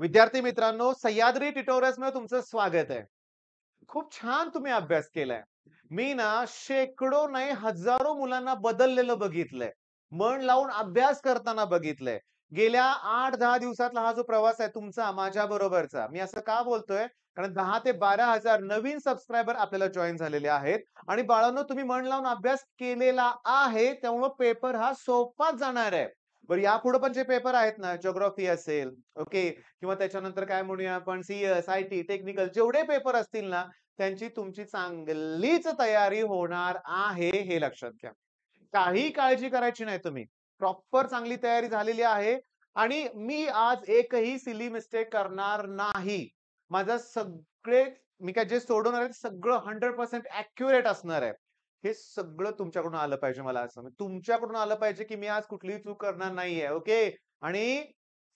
विद्यार्थी मित्रांनो, सह्याद्री ट्युटोरियल्समध्ये तुमचं स्वागत आहे. खूप छान तुम्ही अभ्यास केलाय. मी ना शेकडो नाही हजारो मुलांना बदललेलं बघितलंय. मन लावून अभ्यास करताना बघितलंय. गेल्या 8-10 दिवसातला हा जो प्रवास आहे तुमचा माझ्या बरोबरचा. मी असं का बोलतोय? कारण 10 ते 12,000 नवीन सबस्क्रायबर आपल्याला जॉइन झालेले आहेत आणि बाळांनो तुम्ही मन लावून अभ्यास केलेला आहे. त्यामुळे पेपर हा सोपाच जाणार आहे. बरं यापुढे पण जे पेपर आहेत ना, जिओग्राफी असेल, ओके किंवा त्याच्यानंतर काय म्हणूया आपण सी-एस, आय-टी, टेक्निकल जेवढे पेपर असतील ना, त्यांची तुमची चांगलीच तयारी होणार आहे, हे लक्षात घ्या. काही काळजी करायची नाही तुम्ही. प्रॉपर चांगली तयारी झालेली आहे आणि मी आज एकही सिली मिस्टेक करणार नाही. माझं सगळे मी काय जे सोडवणार आहे, ते सगळं 100% ॲक्युरेट असणार आहे. हे सगळं तुमच्याकडून आलं पाहिजे मला असं. तुमच्याकडून आलं पाहिजे, की मी आज कुठलीही चूक करणार नाहीये, ओके. आणि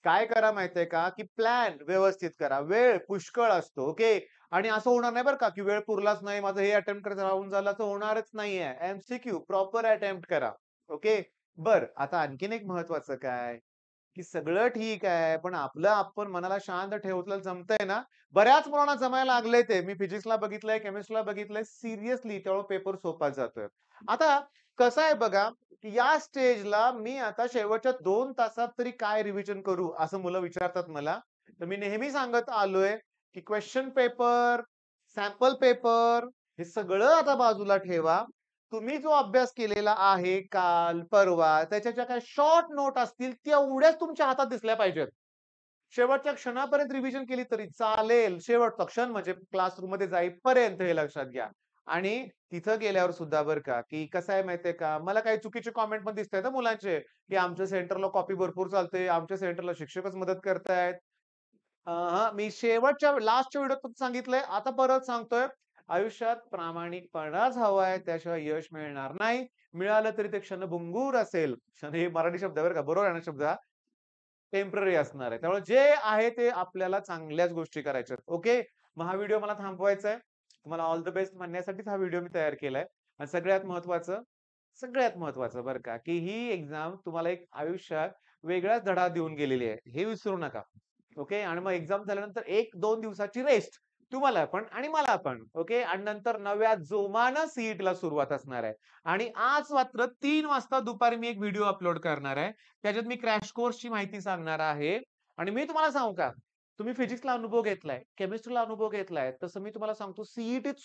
काय करा माहितीये का, की प्लॅन व्यवस्थित करा. वेळ पुष्कळ असतो, ओके. आणि असं होणार नाही बरं का, की वेळ पुरलाच नाही, माझं हे अटेम्प्ट करायचं राहून झालं, असं होणारच नाहीये. एम-सी-क्यू प्रॉपर अटेम्प्ट करा, ओके. बरं, आता आणखीन एक महत्वाचं काय, की सगळं ठीक आहे, पण आपलं आपण मनाला शांत ठेवलं जमतंय ना? बऱ्याच मुलांना जमायला लागलंय ते. मी फिजिक्सला बघितलंय, केमिस्ट्रीला बघितलंय. सिरियसली त्यामुळे पेपर सोपा जातोय. आता कसं आहे बघा, की या स्टेजला मी आता शेवटच्या 2 तासात तरी काय रिव्हिजन करू, असं मुलं विचारतात मला. तर मी नेहमी सांगत आलोय, की क्वेशन पेपर, सॅम्पल पेपर हे सगळं आता बाजूला ठेवा. तुम्ही जो अभ्यास केलेला आहे काल, परवा त्याच्या ज्या काही शॉर्ट नोट असतील तेवढ्याच तुमच्या हातात दिसल्या पाहिजेत. शेवटच्या क्षणापर्यंत रिव्हिजन केली तरी चालेल. शेवटचा क्षण म्हणजे क्लासरूममध्ये जाईपर्यंत हे लक्षात घ्या. आणि तिथं गेल्यावर सुद्धा बरं का, की कसं आहे माहितीये का, मला काही चुकीचे कमेंट पण दिसतायत हां मुलांचे, की आमच्या सेंटरला कॉपी भरपूर चालते, आमच्या सेंटरला शिक्षकच मदत करतायत. मी शेवटच्या लास्टच्या व्हिडिओत पण सांगितलंय, आता परत सांगतोय. आयुष्यात प्रामाणिकपणाच हवाय, त्याशिवाय यश मिळणार नाही. मिळालं तरी ते क्षणभंगुर असेल. क्षण हे मराठी शब्द आहे बरं का, बरोबर आहे ना शब्द हा? टेम्पररी असणार आहे. त्यामुळे जे आहे ते आपल्याला चांगल्याच गोष्टी करायच्या आहेत. ओके. मग हा व्हिडिओ मला थांबवायचा आहे. तुम्हाला ऑल द बेस्ट म्हणण्यासाठीच हा व्हिडिओ मी तयार केलाय. आणि सगळ्यात महत्वाचं बरं का, की ही एक्झाम तुम्हाला एक आयुष्यात वेगळाच धडा देऊन गेलेली आहे. हे विसरू नका. ओके. आणि मग एक्झाम झाल्यानंतर 1-2 दिवसाची रेस्ट तुम्हाला पण आणि मला पण. ओके. आणि नंतर नव्या जोमानं सी सुरुवात असणार आहे. आणि आज मात्र 3 वाजता दुपारी मी एक व्हिडिओ अपलोड करणार आहे. त्याच्यात मी क्रॅश कोर्सची माहिती सांगणार आहे. आणि मी तुम्हाला सांगू का, तुम्ही फिजिक्सला अनुभव घेतलाय, केमिस्ट्रीला अनुभव घेतलाय, तसं मी तुम्हाला सांगतो सीईटीत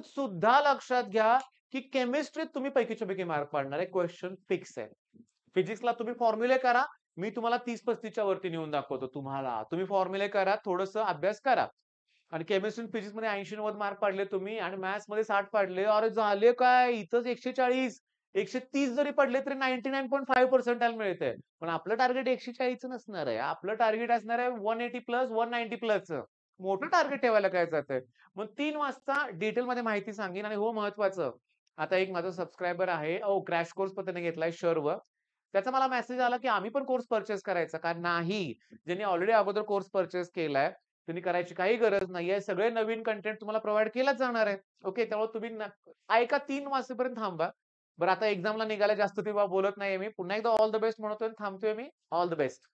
सुद्धा लक्षात घ्या, की केमिस्ट्रीत तुम्ही पैकीच्या पैकी मार्क पाडणार आहे. क्वेशन फिक्स आहे. फिजिक्सला तुम्ही फॉर्म्युले करा. मी तुम्हाला 30-35 च्या वरती नेऊन दाखवतो तुम्हाला. तुम्ही फॉर्म्युले करा, थोडंसं अभ्यास करा. आणि केमिस्ट्री आणि फिजिक्समध्ये 80-90 मार्क पाडले तुम्ही आणि मॅथ्समध्ये 60 पाडले. अरे झाले काय? इथंच 140, 130 जरी पडले तरी 99.5 पर्सेंटाइल मिळतंय. पण आपलं टार्गेट 140 नसणार आहे. आपलं टार्गेट असणार आहे 180 प्लस, 190 प्लसचं. मोठं टार्गेट ठेवायला काय जातंय? मग 3 वाजता डिटेलमध्ये माहिती सांगेन आणि हो महत्वाचं, आता एक माझा सबस्क्रायबर आहे. क्रॅश कोर्स पण त्याने घेतलाय शरव. त्याचा मला मेसेज आला, की आम्ही पण कोर्स पर्चेस करायचा का? नाही. ज्यांनी ऑलरेडी अगोदर कोर्स पर्चेस केलाय, त्यांनी करायची काही गरज नाहीये. सगळे नवीन कंटेंट तुम्हाला प्रोव्हाईड केलाच जाणार आहे. ओके. त्यामुळे तुम्ही ऐका 3 वाजेपर्यंत थांबा. बरं आता एक्झामला निघायला जास्त तेव्हा बोलत नाहीये मी. पुन्हा एकदा ऑल द बेस्ट म्हणतोय आणि थांबतोय मी. All the best.